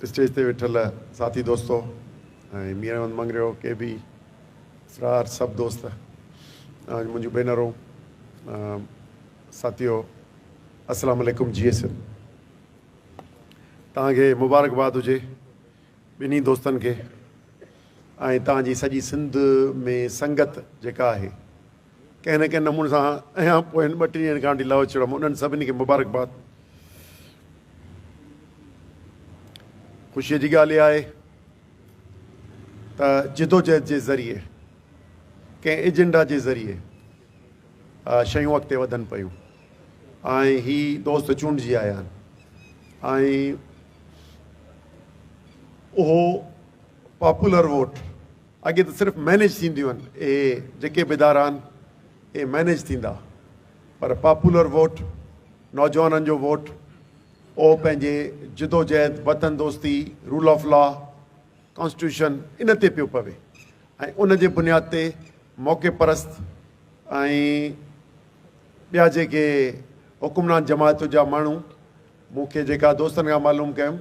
Stage ते वेठल साथी दोस्तों ऐं मीरामंद मंगरियो के बि फ़रार सभु दोस्त मुंहिंजूं भेनरूं साथियो अस्सलाम वालेकुम GSM तव्हांखे मुबारकबाद हुजे ॿिन्ही दोस्तनि खे ऐं तव्हांजी सॼी सिंध में संगत जेका आहे कंहिं न कंहिं नमूने सां अञा पोइ 2-3 ॾींहंनि खां वठी लहो चढ़म उन्हनि सभिनी खे मुबारकबाद। ख़ुशीअ जी ॻाल्हि इहा आहे त जिदोजहद जे ज़रिए कंहिं एजेंडा जे ज़रिए शयूं अॻिते वधनि पियूं ऐं ही दोस्त चूंडिजी आया आहिनि ऐं उहो पॉपुलर वोट अॻे त सिर्फ़ु मैनेज थींदियूं आहिनि जेके बि इदारा आहिनि मैनेज थींदा पर पॉपुलर वोट नौजवाननि जो वोट उहो पंहिंजे जिदोजहद वतन दोस्ती rule of law constitution in ते पियो पवे ऐं उन जे बुनियाद ते मौक़े परस्त ऐं ॿिया जेके हुकुमरान जमात जा माण्हू मूंखे जेका दोस्तनि खां मालूम कयुमि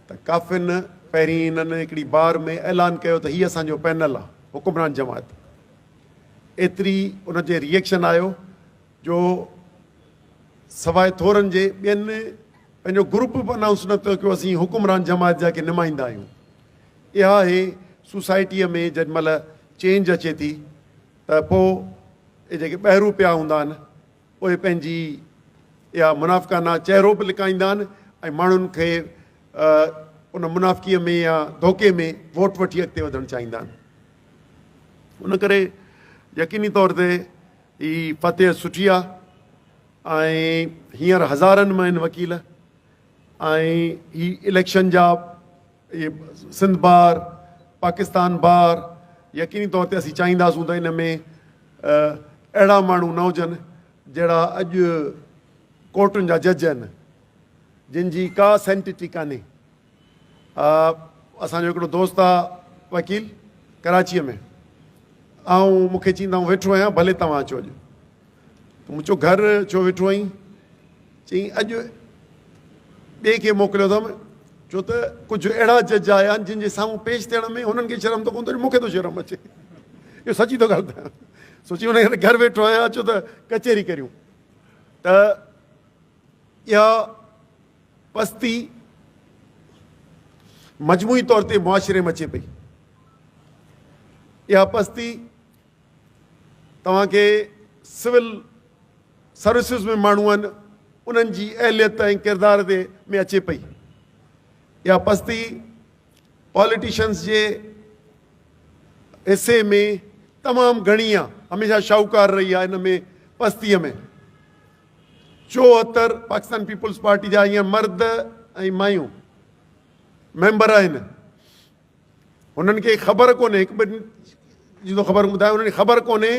त काफ़िन पहिरीं हिननि हिकिड़ी बार में ऐलान कयो त हीअ असांजो पैनल आहे हुकुमरान जमात एतिरी उन जे रिएक्शन आयो जो सवाइ थोरनि जे ॿियनि पंहिंजो ग्रुप बि अनाउंस न कयो कि असीं हुकुमरान जमात जा के नुमाइंदा आहियूं। इहा आहे सोसाइटीअ में जेॾी महिल चेंज अचे थी त पोइ इहे जेके ॿाहिरूं पिया हूंदा आहिनि उहे पंहिंजी इहा मुनाफ़िक़ाना चहिरो बि लिकाईंदा आहिनि ऐं माण्हुनि खे उन मुनाफ़िक़ीअ में या धोखे में वोट वठी अॻिते वधणु चाहींदा आहिनि। उन करे यकीनी तौर ते ही फ़तेह सुठी आहे ऐं हींअर हज़ारनि में आहिनि वकील ऐं ही इलेक्शन जा इहे सिंध बार पाकिस्तान बार यकीनी तौर ते असीं चाहींदासीं त इन में अहिड़ा माण्हू न हुजनि जहिड़ा अॼु कोर्टुनि जा जज आहिनि जिन जी का सेंटिटी कान्हे। असांजो हिकिड़ो दोस्त आहे वकील कराचीअ में ऐं मूंखे चईंदा वेठो आहियां भले तव्हां अचो अॼु त मूं चयो घरु छो वेठो आहीं चई अॼु ॿिए खे मोकिलियो अथमि छो त कुझु अहिड़ा जज आया आहिनि जिन जे साम्हूं पेश थियण में हुननि खे शर्म थो कोन थो मूंखे थो शर्म अचे इहो सची थो ॻाल्हि सोची हुन घरु वेठो आहियां छो त कचहरी करियूं त इहा पस्ती मजमूई तौर ते मुआशिरे में अचे पई। इहा पस्ती तव्हांखे सिविल सर्विसिस में माण्हू आहिनि उन्हनि जी अहलियत ऐं किरदार ते में अचे पई। इहा पस्ती पॉलिटिशियन्स जे हिसे में तमामु घणी आहे हमेशह शाहूकार रही आहे इन में पस्तीअ में 74 पाकिस्तान पीपल्स पार्टी जा हींअर मर्द ऐं मायूं मेंबर आहिनि। हुननि खे ख़बर कोन्हे हिकु ॿिनि जी थो ख़बर ॿुधायो हुननि खे ख़बर कोन्हे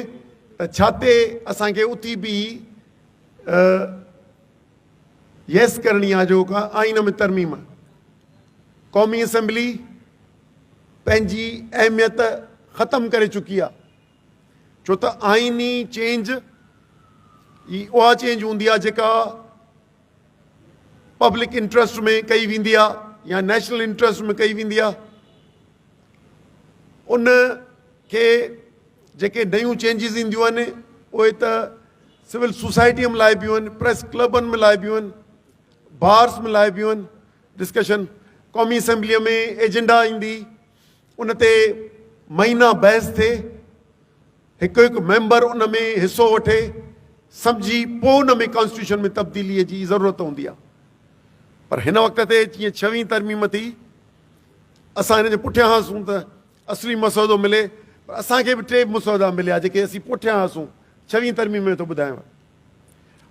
त छा ते असांखे उथी बि येस करणी आहे जो का आइन में तरमीम क़ौमी असेंबली पंहिंजी अहमियत ख़तमु करे चुकी आहे छो त आइनी चेंज ही उहा चेंज हूंदी आहे जेका पब्लिक इंट्रस्ट में कई वेंदी आहे या नेशनल इंट्रस्ट में कई वेंदी आहे। उन खे जेके नयूं चेंजिस ईंदियूं आहिनि उहे त सिविल सोसाइटीअ में लाइ बियूं आहिनि प्रेस क्लबनि में लाइ बियूं आहिनि बार्स में लाइ बियूं आहिनि डिस्कशन क़ौमी असेंबलीअ में एजेंडा ईंदी उन ते महीना बहस थिए हिकु हिकु मेंबर उन में हिसो वठे सम्झी पोइ उन में कॉन्स्टिट्यूशन में तब्दीलीअ जी ज़रूरत हूंदी आहे। पर हिन वक़्त ते जीअं 6वीं तरमीम थी असां हिन जे पुठियां हुआसीं त असली मसौदो मिले पर असांखे बि 3 मसौदा मिलिया जेके असीं पुठियां हुआसीं 6वीं तरमीम में थो ॿुधायांव।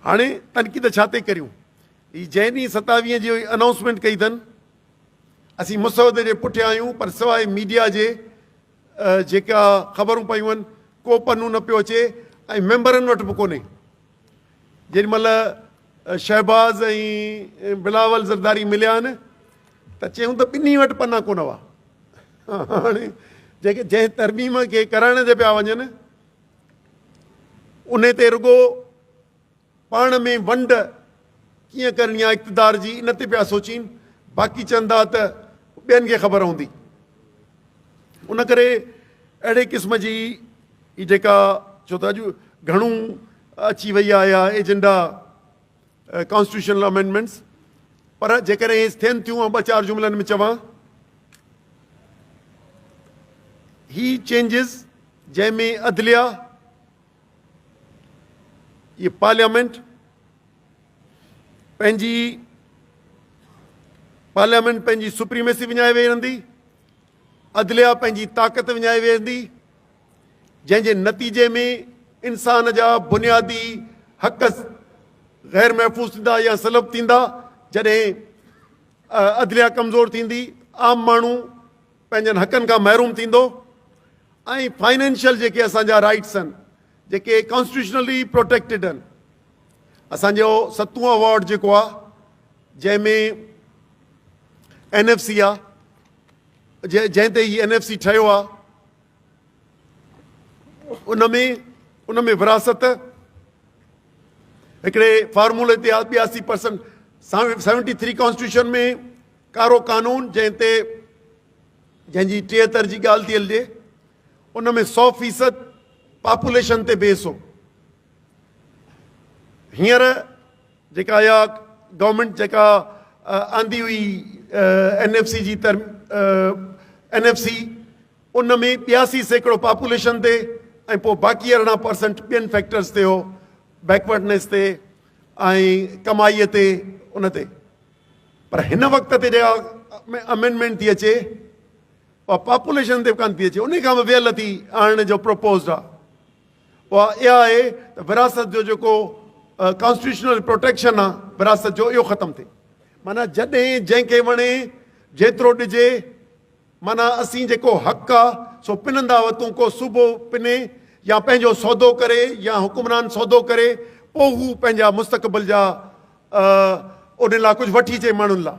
हाणे तनक़ीद छा ते करियूं ही जंहिं ॾींहुं 27 जी अनाउंसमेंट कई अथनि असीं मसौदे जे पुठियां आहियूं पर सवाइ मीडिया जे जेका ख़बरूं पियूं आहिनि को पन्नू न पियो अचे ऐं मेंबरनि वटि बि कोन्हे। जेॾीमहिल शहबाज़ ऐं बिलावल ज़रदारी मिलिया आहिनि त चयूं त ॿिन्ही वटि पना कोन हुआ। हाणे जेके जंहिं तरमीम खे कराइण ते पिया वञनि उन ते रुॻो पाण में वंड कीअं करणी आहे इक़्तिदार जी इन ते पिया सोचीनि बाक़ी चवंदा त ॿियनि खे ख़बर हूंदी। उन करे अहिड़े क़िस्म जी जेका छो त अॼु घणो अची वई आहे या एजेंडा कॉन्स्टिट्यूशनल अमेंडमेंट्स, पर जेकॾहिं इहे थियनि थियूं ऐं 2-4 जुमलनि में चवां, ही चेंजिस जंहिंमें अदलिया, ये पार्लियामेंट पंहिंजी सुप्रीमेसी विञाए वेहंदी, अदलिया पंहिंजी ताक़त विञाए वेहंदी, जंहिंजे नतीजे में इंसान जा बुनियादी हक़ गैर महफ़ूज़ थींदा या सलब थींदा। जॾहिं अदलिया कमज़ोर थींदी, आम माण्हू पंहिंजनि हक़नि खां महरूम थींदो, ऐं फाइनेंशियल जेके असांजा राइट्स आहिनि जेके कॉन्स्टिट्यूशनली प्रोटेक्टेड आहिनि। असांजो 7वां अवॉर्ड जेको आहे जंहिंमें NFC आहे, जंहिं ते ही NFC ठहियो आहे, उन में विरासत हिकिड़े फार्मूले ते 82%, 73 कॉन्स्टिट्यूशन में कारो कानून जंहिंजी 73 जी ॻाल्हि थी हलिजे, उन में 100% पॉपुलेशन ते बेस हो। हींअर जेका या गवर्नमेंट जेका आंदी हुई NFC जी NFC, उन में 82% पॉपुलेशन ते ऐं पोइ बाक़ी 18% ॿियनि फैक्टर्स ते हो, बैकवर्डनेस ते ऐं कमाईअ ते, उन ते। पर हिन वक़्त ते जेका अमेंडमेंट थी अचे उहा पॉपुलेशन ते कान थी अचे, उन खां बि वियल थी आणण जो प्रपोज़ड आहे। उहा इहा आहे त विरासत जो जेको कॉन्स्टिट्यूशनल प्रोटेक्शन आहे विरासत जो, इहो ख़तमु थिए। माना जॾहिं जंहिंखे वणे जेतिरो ॾिजे, माना असीं जेको हक़ आहे सो पिनंदा वतूं, को सूबो पिने या पंहिंजो सौदो करे या हुकुमरान सौदो करे, पोइ हू पंहिंजा मुस्तक़बिल जा उन लाइ कुझु वठी अचे माण्हुनि लाइ।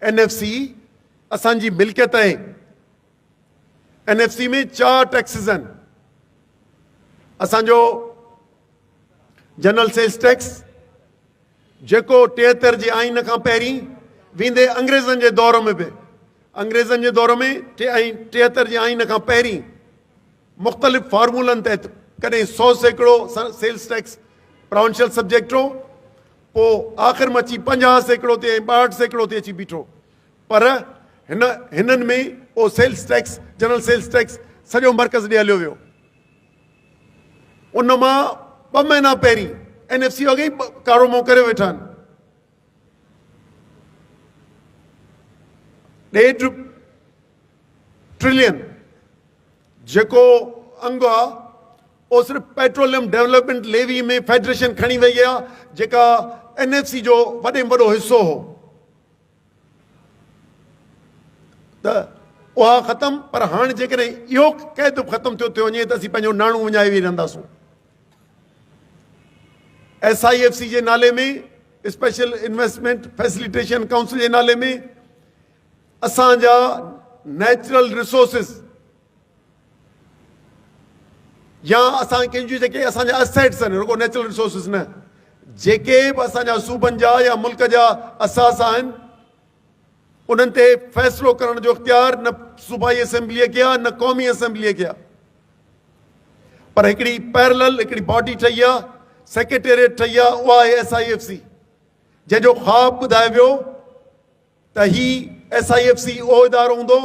NFC असांजी मिल्कियत आहे। NFC में 4 टैक्सिस आहिनि। असांजो जनरल सेल्स टैक्स जेको 73 जे आइन खां पहिरीं वेंदे अंग्रेज़नि जे दौर में बि, अंग्रेज़नि जे दौर में 73 जे आइन खां पहिरीं मुख़्तलिफ़ फार्मूलनि तहत कॾहिं 100% सेल्स टैक्स प्रोविंशियल सब्जेक्ट हो, पोइ आख़िर में अची 50% ते 62% ते अची बीठो। पर हिननि में उहो sales tax, general sales tax सॼो मर्कज़ ॾे हलियो वियो। उन मां 2 महीना पहिरीं NFC वॻे कारो मों करे वेठा आहिनि। 1.5 ट्रिलियन जेको अंग आहे उहो सिर्फ़ु पेट्रोलियम डेवलपमेंट लेवी में फेडरेशन खणी वई आहे, जेका NFC जो वॾे में वॾो हिसो हो। त उहा ख़तमु। पर हाणे जेकॾहिं इहो क़ैद ख़तमु थियो वञे त असीं पंहिंजो नाणो विञाए वेही रहंदासूं। SIFC जे नाले में, स्पेशल इन्वेस्टमेंट फैसिलिटेशन काउंसिल जे नाले में असांजा नेचुरल रिसोर्सिस या असां कंहिंजूं जेके असांजा असेट्स आहिनि, रुगो नेचुरल रिसोर्सिस न, जेके बि असांजा सूबनि जा या मुल्क जा असास आहिनि, उन्हनि ते फ़ैसिलो करण जो इख्तियार न सूबाई असेंबलीअ खे आहे न क़ौमी असेंबलीअ खे आहे। पर हिकिड़ी पैरेलल हिकिड़ी बॉडी ठही आहे, सेक्रेटेरिएट ठही आहे, उहा आहे SIFC, जंहिंजो ख़्वाबु ॿुधायो वियो त ही SIFC उहो इदारो हूंदो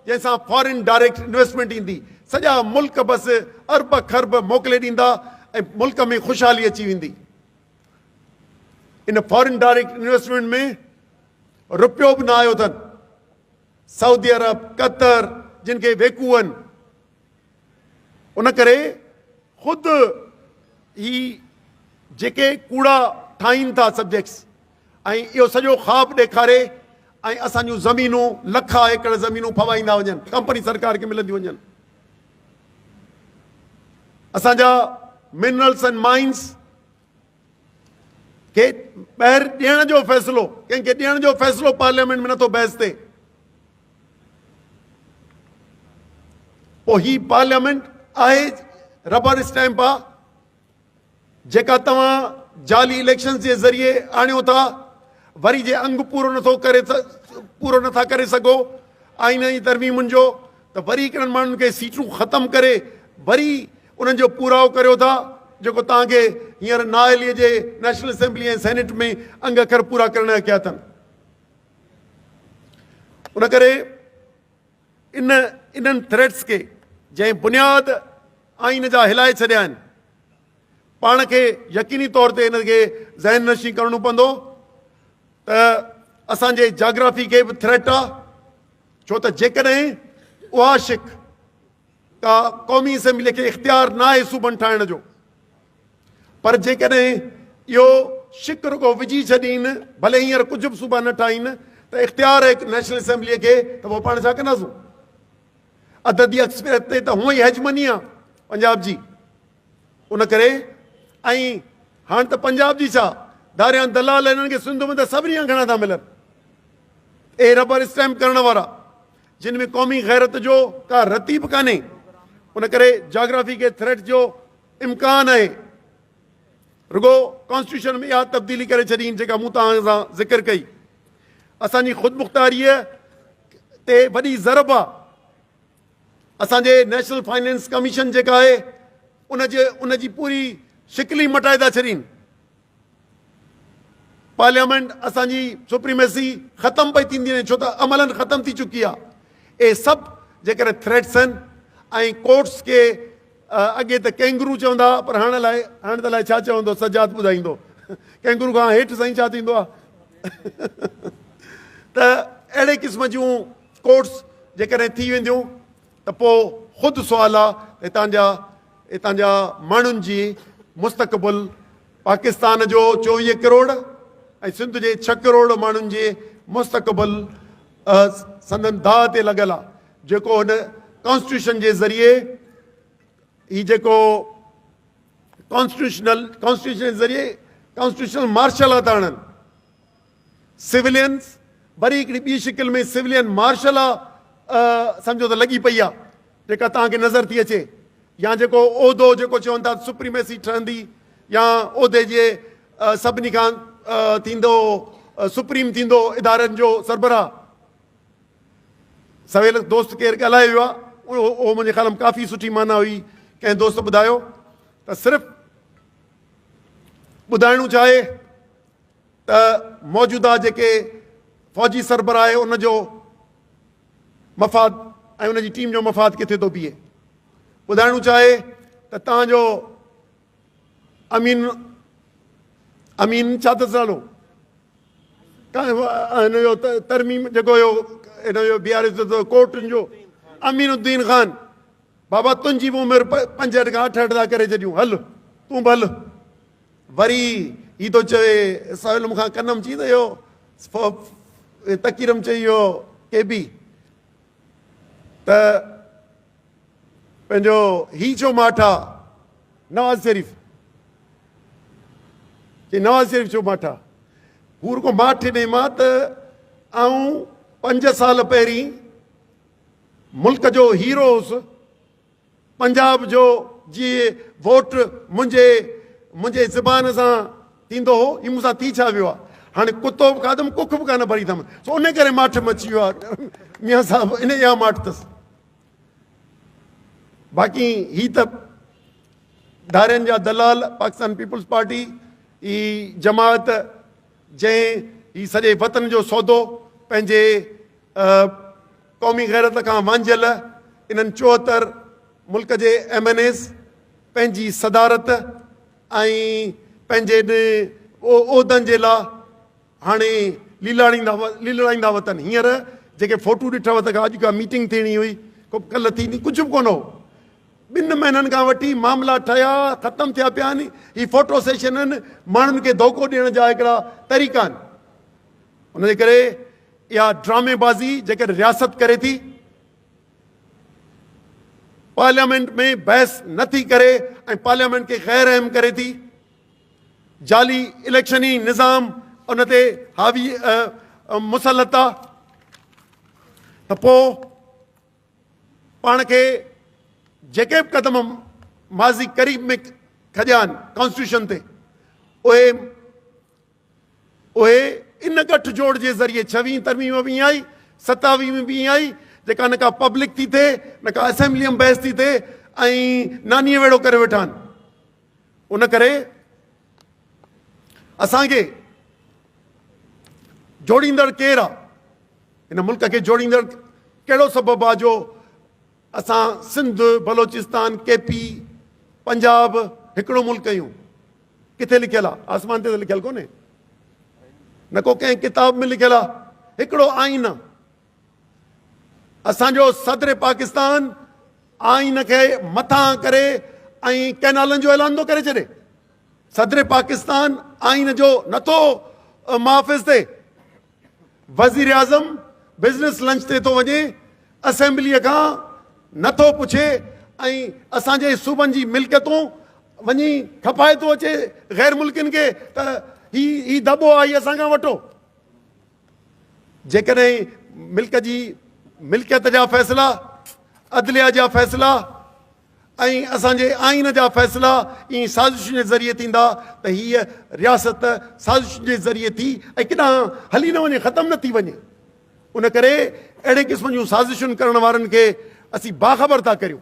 जंहिंसां फॉरेन डायरेक्ट इन्वेस्टमेंट ईंदी। सॼा मुल्क बसि अरब खरब मोकिले ॾींदा ऐं मुल्क में ख़ुशहाली अची वेंदी। इन फॉरेन डायरेक्ट इन्वेस्टमेंट में रुपियो बि न आयो अथनि। सऊदी अरब, कतर जिन खे वेकू आहिनि, उन करे ख़ुदि ही जेके कूड़ा ठाहिनि था सब्जेक्ट्स, ऐं इहो सॼो ख़्वाबु ॾेखारे ऐं असांजूं ज़मीनूं लखा एकड़ ज़मीनूं फवाईंदा वञनि, कंपनी सरकार खे मिलंदियूं वञनि। असांजा मिनरल्स एंड माइंस खे ॿाहिरि ॾियण जो फ़ैसिलो, कंहिंखे ॾियण जो फ़ैसिलो पार्लियामेंट में नथो बहस थिए। पोइ ही पार्लियामेंट आहे रबर स्टैम्प आहे, जेका तव्हां जाली इलेक्शन जे ज़रिए आणियो था, वरी जे अंग पूरो नथा करे सघो आइन जी तरमीमुनि जो त वरी हिकिड़नि माण्हुनि खे सीटूं ख़तमु करे वरी उन्हनि जो पूराओ करियो था जेको तव्हांखे हींअर नाअहलीअ जे नेशनल असेंबली ऐं सेनेट में अंग अखर पूरा करण जा कया अथनि। उन करे इन्हनि थ्रेट्स खे जंहिं बुनियाद आइन जा हिलाए छॾिया आहिनि पाण खे यकीनी तौर ते इनखे ज़हन नशी करणो पवंदो त असांजे जाग्राफी खे बि थ्रेट आहे, छो त जेकॾहिं उहा शिक का क़ौमी असेंबली खे इख़्तियार न आहे सूबनि ठाहिण जो, पर जेकॾहिं इहो शिक रुगो विझी छॾीनि भले हींअर कुझु बि सूबा न ठाहीनि त इख़्तियार आहे नेशनल असेंबलीअ खे, त पोइ पाण छा कंदासीं? अददी अक्सरियत ते त हूअं ई हेजमनी आहे पंजाब जी। उन करे ऐं हाणे त पंजाब जी छा दारियां दलाल हिननि खे सिंध में त सभिनी खां घणा था मिलनि, ए रबर स्टैम्प करण वारा जिन में क़ौमी गैरत जो का रतीब कान्हे। उन करे जाग्राफी खे थ्रेट जो इम्कान आहे, रुगो कॉन्स्टिट्यूशन में इहा तब्दीली करे छॾी जेका मूं तव्हां सां ज़िक्र कई। असांजी ख़ुदमुख़्तारीअ ते वॾी ज़रब आहे। असांजे नेशनल फाइनेंस कमीशन जेका आहे उनजी पूरी शिकिल ई मटाए था छॾीनि। पार्लियामेंट असांजी सुप्रीमेसी ख़तमु पई थींदी वञे छो त अमलन ख़तमु थी चुकी आहे। ए सभु जेकर थ्रेट्स आहिनि ऐं कोर्ट्स खे अॻे त कैंगरू चवंदा पर हाणे त अलाए छा चवंदो, सजाद ॿुधाईंदो कैंगरू खां हेठि साईं छा थींदो आहे त अहिड़े क़िस्म जूं कोर्ट्स जेकॾहिं थी वेंदियूं त पोइ ख़ुदि सुवालु आहे हितां जा माण्हुनि जी मुस्तक़बिल, पाकिस्तान जो 24 करोड़ ऐं सिंध जे 6 करोड़ माण्हुनि जे मुस्तक़बिल संदन दाह ते लॻल आहे, जेको हिन कॉन्स्टिट्यूशन जे ज़रिए ही जेको कॉन्स्टिट्यूशन जे ज़रिए कॉन्स्टिट्यूशनल मार्शल था आणनि। सिविलियंस वरी हिकिड़ी ॿी शिकिल में सिविलियन मार्शल सम्झो त लॻी पई आहे जेका तव्हांखे नज़र थी अचे, या जेको उहिदो जेको चवनि था सुप्रीमेसी ठहंदी या उहिदे जे सभिनी खां थींदो सुप्रीम थींदो इदारनि जो सरबराह। सवेल दोस्त केरु ॻाल्हाए वियो आहे, उहो मुंहिंजे ख़्याल में काफ़ी सुठी माना हुई। कंहिं दोस्त ॿुधायो त सिर्फ़ु ॿुधाइणो चाहे त मौजूदा जेके फ़ौजी सरबराह आहे उनजो मफ़ाद ऐं उनजी टीम जो मफ़ाद किथे थो बीहे। ॿुधाइणो चाहे त तव्हांजो अमीन छा अथसि नालो हिनजो तरमीम जेको हुयो हिनजो BRS कोर्टुनि जो अमीनुद्दीन ख़ान, बाबा तुंहिंजी बि उमिरि 65 खां 68 था करे छॾियूं, हल तूं बि हल। वरी हीअ थो चवे साहिल मूंखां कनम चई त इहो तकीरम चई इहो KB त पंहिंजो ही छो माठ आहे नवाज़ शरीफ़ कि नवाज़ शरीफ़ छो माठ आहे। हू रुगो माठ ॾे मां त आऊं 5 साल पहिरीं मुल्क जो हीरो हुउसि, पंजाब जो जीअं वोट मुंहिंजे ज़बान सां थींदो हो, हीअ मूंसां थी छा वियो आहे। हाणे कुतो बि खाधुमि कुख बि कान भरींदुमि, सो उन करे माठ मची वियो आहे मियां साहिबु, इन इहा माठ अथसि। बाक़ी ही त धारियुनि जा दलाल पाकिस्तान पीपुल्स पार्टी ही जमात जंहिं ही सॼे वतन जो सौदो पंहिंजे क़ौमी गैरत खां वांझियल इन्हनि 74 मुल्क जे MNAs पंहिंजी सदारत ऐं पंहिंजे उहिदनि जे लाइ हाणे लीलाड़ींदा वतन। हींअर जेके फोटू ॾिठव त अॼु का मीटिंग थियणी हुई, को कल्ह थींदी, कुझु बि कोन हो। 2 महीननि खां वठी मामला ठहिया ख़तमु थिया पिया आहिनि। ही फोटो सेशन आहिनि, माण्हुनि खे धोखो ॾियण जा हिकिड़ा तरीक़ा आहिनि। उनजे करे इहा ड्रामेबाज़ी जेकर रियासत करे थी, पार्लियामेंट में बहस नथी करे ऐं पार्लियामेंट खे गैर अहम करे थी, जाली इलेक्शनी निज़ाम उन ते हावी मुसलत आहे, त पोइ पाण खे जेके बि क़दम माज़ी क़रीब में खॼा आहिनि कॉन्स्टिट्यूशन ते, उहे इन गठजोड़ जे ज़रिए 26 तरमीम बि आई, 27 में बि आई जेका न का पब्लिक थी थिए न का असेंबली में बहस थी थिए ऐं नानीअ वेड़ो करे वेठा आहिनि। उन करे असांखे जोड़ींदड़ केरु आहे, हिन मुल्क खे जोड़ींदड़ कहिड़ो सबबु आहे जो असां सिंध, बलोचिस्तान, केपी, पंजाब हिकिड़ो मुल्क आहियूं? किथे लिखियलु आहे? आसमान ते त लिखियलु कोन्हे, न को कंहिं किताब में लिखियलु आहे। हिकिड़ो आइन आहे। असांजो सदर पाकिस्तान आइन खे मथां करे ऐं कैनालनि जो ऐलान थो करे छॾे। सदर पाकिस्तान आइन जो नथो मुहाफ़िज़ थिए। वज़ीर आज़म बिज़नेस लंच ते थो वञे, असेंबलीअ खां नथो पुछे ऐं असांजे सूबनि जी मिल्कियतूं वञी खपाए थो अचे ग़ैर मुल्कियुनि खे त ही दॿो आहे, ही असां खां वठो। जेकॾहिं मिल्कियत जा फ़ैसिला, अदलिया जा फ़ैसिला ऐं असांजे आइन जा फ़ैसिला ईअं साज़िशुनि जे ज़रिए थींदा त हीअ रियासत साज़िशुनि जे ज़रिए थी ऐं किथां हली न वञे, ख़तमु न थी वञे। उन करे अहिड़े क़िस्म जूं साज़िशुनि करण वारनि खे असीं बाख़बर था करियूं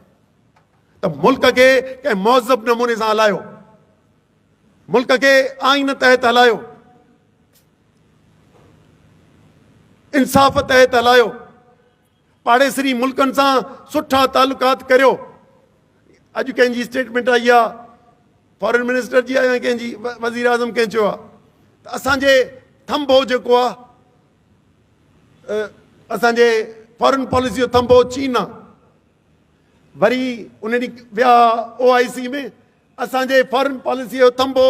त मुल्क खे कंहिं मुहज़ब नमूने सां हलायो, मुल्क खे आइन तहत हलायो, इंसाफ़ तहत हलायो, पाड़ेसरी मुल्कनि सां सुठा तालुकात करियो। अॼु कंहिंजी स्टेटमेंट आई आहे, फॉरेन मिनिस्टर जी आहे या कंहिंजी वज़ीर आज़म कंहिं चयो आहे त असांजे थंबो जेको आहे, असांजे फॉरेन पॉलिसी जो थंबो चीन आहे। वरी उन ॾींहुं विया OIC में, असांजे फॉरेन पॉलिसी जो थंबो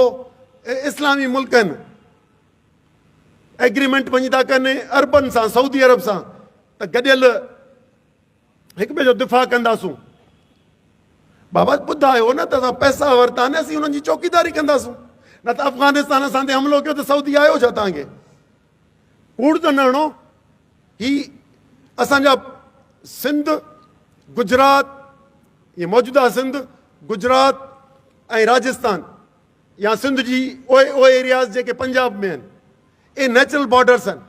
इस्लामी मुल्क आहिनि। एग्रीमेंट वञी था कनि अरबनि सां, सऊदी अरब सां, त गॾियल हिक ॿिए जो दिफ़ा कंदासूं। बाबा ॿुधायो न त असां पैसा वरिता न, असीं हुननि जी चौकीदारी कंदासूं। न त अफ़गानिस्तान असां ते हमिलो कयो त सऊदी आयो छा तव्हांखे? कूड़ त न हणो। ही असांजा सिंध, गुजरात, ये मौजूदा सिंध, गुजरात ऐं राजस्थान या सिंध जी ओए एरियाज़ जेके पंजाब में आहिनि, ये नेचुरल बॉर्डर्स आहिनि।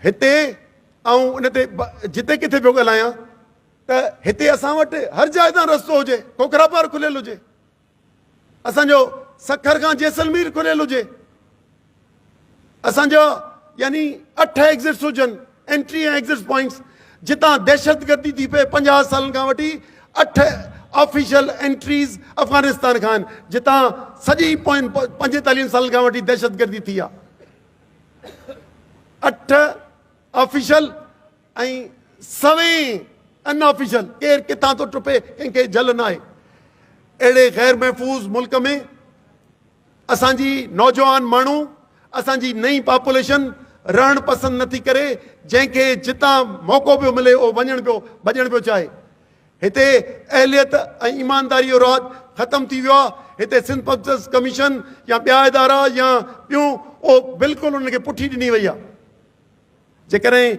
हिते ऐं उन ते जिते किथे पियो ॻाल्हायां त हिते असां वटि हर जाइ तां रस्तो हुजे, कोकरापार खुलियल हुजे, असांजो सखर खां जैसलमेर खुलियल हुजे, असांजा यानी 8 एग्ज़िट्स हुजनि, एंट्री ऐं एग्ज़िट पॉइंट्स। जितां दहशतगर्दी थी पए 50 सालनि खां वठी 8 ऑफिशियल एंट्रीज़ अफ़गानिस्तान खां आहिनि, जितां सॼी 45 सालनि खां वठी दहशतगर्दी थी आहे। 8 ऑफिशियल ऐं 100 अनऑफिशियल। केरु किथां थो टुपे, कंहिंखे झल न आहे। अहिड़े ग़ैर महफ़ूज़ मुल्क में असांजी नौजवान माण्हू, असांजी नई पॉपुलेशन रहणु पसंदि नथी करे। जंहिंखे जितां मौक़ो पियो मिले उहो भॼणु पियो चाहे। हिते अहलियत ऐं ईमानदारी जो राज ख़तमु थी वियो आहे। हिते सिंध पब्लिक कमीशन या ॿिया इदारा या ॿियूं, उहो बिल्कुलु उनखे पुठी ॾिनी वई आहे। जेकॾहिं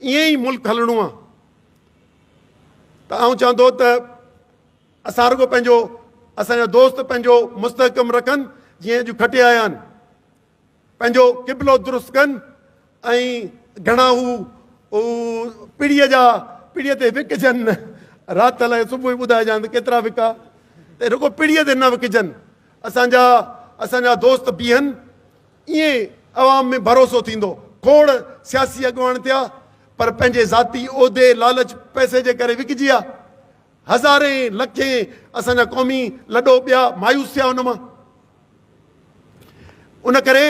ईअं ई मुल्क हलणो आहे त आउं चवंदो त असां रुॻो पंहिंजो, असांजा दोस्त पंहिंजो मुस्तहकम रखनि, जीअं अॼु खटे आया आहिनि, पंहिंजो क़िबलो दुरुस्त कनि ऐं घणा पीढ़ीअ ते विकिजनि। राति लाइ सुबुह ॿुधाइजांइ त केतिरा विका, त रुॻो पीढ़ीअ ते न विकिजनि। असांजा दोस्त बीहनि, ईअं अवाम में भरोसो थींदो। खोड़ सियासी अॻुवान थिया पर पंहिंजे ज़ाती उहिदे, लालच, पैसे जे करे विकिजी विया। हज़ारे लखे असांजा क़ौमी लॾो ॿिया मायूस थिया उन मां। उन करे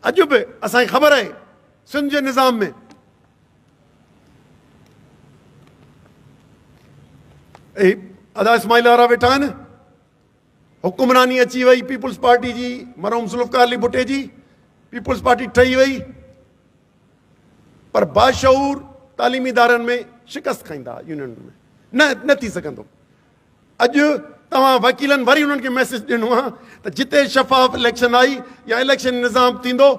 अॼु बि असांखे ख़बर आहे सिंध जे निज़ाम में अदा इस्माइल वारा वेठा आहिनि, हुकुमरानी अची वई पीपुल्स पार्टी जी, मरहूम ज़ुल्फ़िकार अली भुट्टे जी पीपुल्स पार्टी ठही वई, पर बाशऊर तालीमी इदारनि में शिकस्त खाईंदा यूनियन में न थी सघंदो। अॼु तव्हां वकीलनि वरी उन्हनि खे मैसेज ॾिनो आहे त जिते शफ़ाफ़ इलेक्शन आई या इलेक्शन निज़ाम थींदो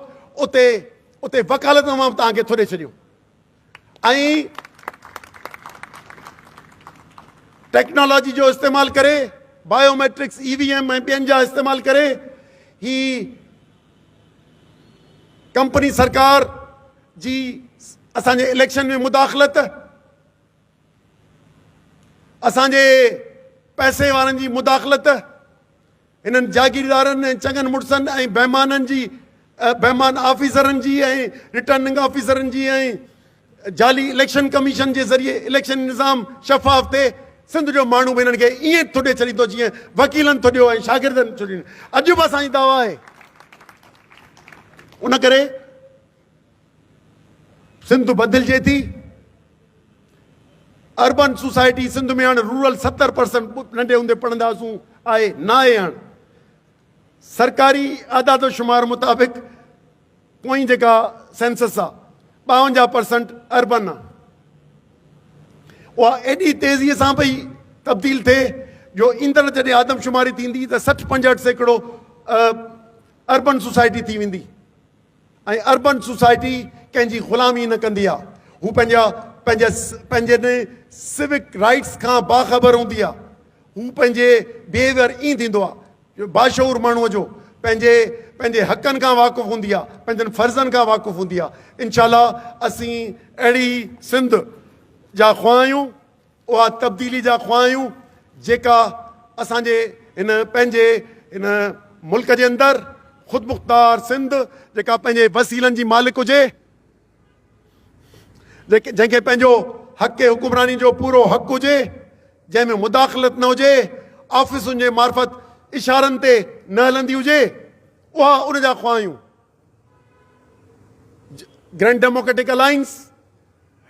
उते वकालत मां तव्हांखे थोरे छॾियो। ऐं टेक्नोलॉजी जो इस्तेमालु करे, बायोमेट्रिक्स, EVM ऐं ॿियनि जा इस्तेमालु करे ही कंपनी सरकार जी असांजे इलेक्शन में मुदाख़लत, असांजे पैसे वारनि जी मुदाख़लत, इन्हनि जागीरदारनि ऐं चङनि मुड़सनि ऐं बेईमाननि जी बेईमान ऑफिसरनि जी ऐं रिटर्निंग ऑफिसरनि जी ऐं जाली इलेक्शन कमीशन जे ज़रिए इलेक्शन निज़ाम शफ़ाफ़ थिए, सिंध जो माण्हू बि हिननि खे ईअं थोॾे छॾींदो जीअं वकीलनि थोॾियो ऐं शागिर्दनि छॾियो। अॼु बि असांजी दावा आहे। उन करे सिंध बदिलजे थी। अर्बन सोसाइटी सिंध में हाणे रूरल 70% नंढे हूंदे पढ़ंदा हुआसीं आहे न आहे। हाणे सरकारी आदाद शुमार मुताबिक़ पोइ जेका सेंसस आहे 52% अर्बन आहे। उहा एॾी तेज़ीअ सां पई तब्दील थिए जो ईंदड़ जॾहिं आदमशुमारी थींदी त 60-65% अर्बन सोसाइटी थी वेंदी। ऐं अर्बन सोसाइटी कंहिंजी ग़ुलामी न कंदी आहे। हू पंहिंजे सिविक राइट्स खां बाख़बर हूंदी आहे। हू पंहिंजे बिहेवियर ईअं थींदो आहे जो बाशऊर माण्हूअ जो पंहिंजे हक़नि खां वाक़ुफ़ु हूंदी आहे, पंहिंजनि फ़र्ज़नि खां वाक़ुफ़ु हूंदी आहे। इनशाला असीं अहिड़ी सिंध जा ख़्वां आहियूं, उहा तब्दीली जा ख़्वां आहियूं जेका असांजे पंहिंजे हिन मुल्क जे अंदरि ख़ुदि मुख़्तार सिंध जेका पंहिंजे वसीलनि जी मालिक हुजे, जंहिंखे पंहिंजो हक़ हुकुमरानी जो पूरो हक़ हुजे, जंहिंमें मुदाख़लत न हुजे, ऑफिसुनि जे मार्फत इशारनि ते न हलंदी हुजे, उहा उन जा ख़्वां आहियूं। ग्रैंड डेमोक्रेटिक अलायंस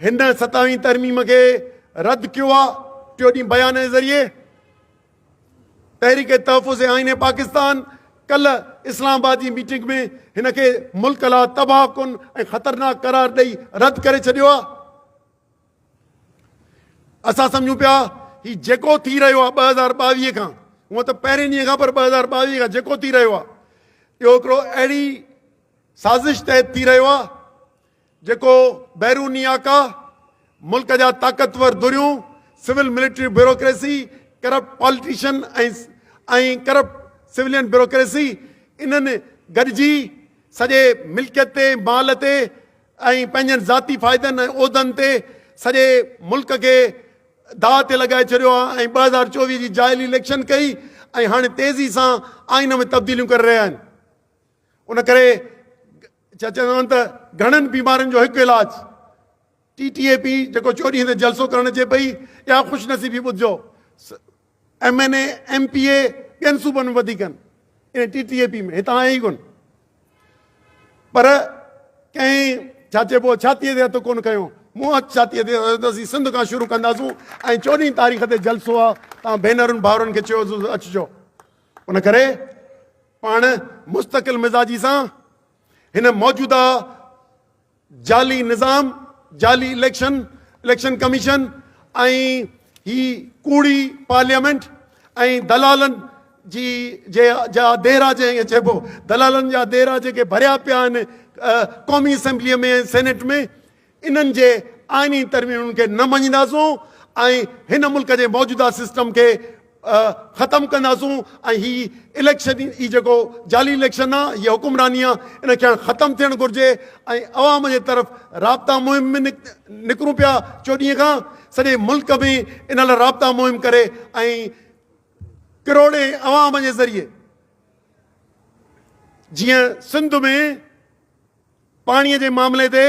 हिन 27वीं तरमीम खे रद्द कयो आहे 3 ॾींहं बयान जे ज़रिए। तहरीक तहफ़ुज़ आईन पाकिस्तान कल्ह इस्लामाबाद जी मीटिंग में हिन खे मुल्क लाइ तबाह कुन ऐं ख़तरनाक करार ॾेई रद्द करे छॾियो आहे। असां सम्झूं पिया ही जेको थी रहियो आहे 2022 खां, हूअं त पहिरें ॾींहं खां, पर 2022 खां जेको थी रहियो आहे, इहो हिकिड़ो अहिड़ी साज़िश तहत थी रहियो आहे जेको बैरूनी आका, मुल्क जा ताक़तवर दुरियूं, civil military bureaucracy, corrupt politician ऐं करप्ट सिविलियन ब्यूरोक्रेसी, इन्हनि गॾिजी सॼे मिल्कियत ते, माल ते ऐं पंहिंजनि ज़ाती फ़ाइदनि ऐं उहिदनि ते सॼे मुल्क खे दाव ते लॻाए छॾियो आहे। ऐं 2024 जी जाइली इलेक्शन कई ऐं हाणे तेज़ी सां आइन में तब्दीलियूं करे रहिया आहिनि। उन करे छा चवंदा आहिनि त घणनि बीमारियुनि जो हिकु इलाजु TTAP जेको 4 ॾींहं ते जलसो करणु अचे पई, या ख़ुशनसीबी ॿुधिजो MNA MPA ॿियनि सूबनि में वधीक आहिनि इन TTAP में, हितां आहे ई कोन। पर कंहिं छा चइबो छातीअ ते हथु कोन कयो, मूं हथु छातीअ ते असीं सिंध खां शुरू कंदासूं ऐं 14 तारीख़ ते जलसो आहे। तव्हां भेनरुनि भाउरनि खे चयो अचिजो। उन करे पाण मुस्तक़िल मिज़ाजी सां हिन मौजूदा जाली निज़ाम, जाली इलेक्शन कमीशन ऐं ही कूड़ी पार्लियामेंट ऐं दलालनि जा देरा जंहिंखे चइबो, दलालनि जा देरा जेके भरिया पिया आहिनि क़ौमी असेंबलीअ में, सेनेट में, इन्हनि जे आइनी तरमीमुनि खे न मञींदासूं ऐं हिन मुल्क जे मौजूदा सिस्टम खे ख़तमु कंदासूं। ऐं ही इलेक्शन, ही जेको जाली इलेक्शन आहे, हीअ हुकुमरानी आहे, इनखे हाणे ख़तमु थियणु घुरिजे। ऐं अवाम जे तरफ़ राब्ता मुहिम में निकिरूं पिया 4 ॾींहं खां, सॼे मुल्क में इन लाइ राब्ता मुहिम करे ऐं किरोड़े अवाम जे ज़रिए जीअं सिंध में पाणीअ जे मामले ते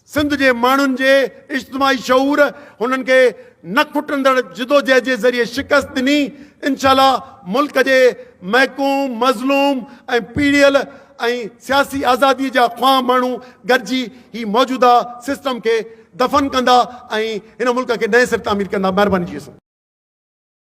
सिंध जे माण्हुनि जे इज्तिमाही शऊर, हुननि खे न खुटंदड़ जिदोजहद जे ज़रिए शिकस्त ॾिनी। इनशाला मुल्क जे महकूम, मज़लूम ऐं पीड़ियल ऐं सियासी आज़ादी जा ख़्वां माण्हू गॾिजी ही मौजूदा सिस्टम खे दफ़न कंदा ऐं हिन मुल्क खे नए सिर तामीर कंदा। महिरबानी जी।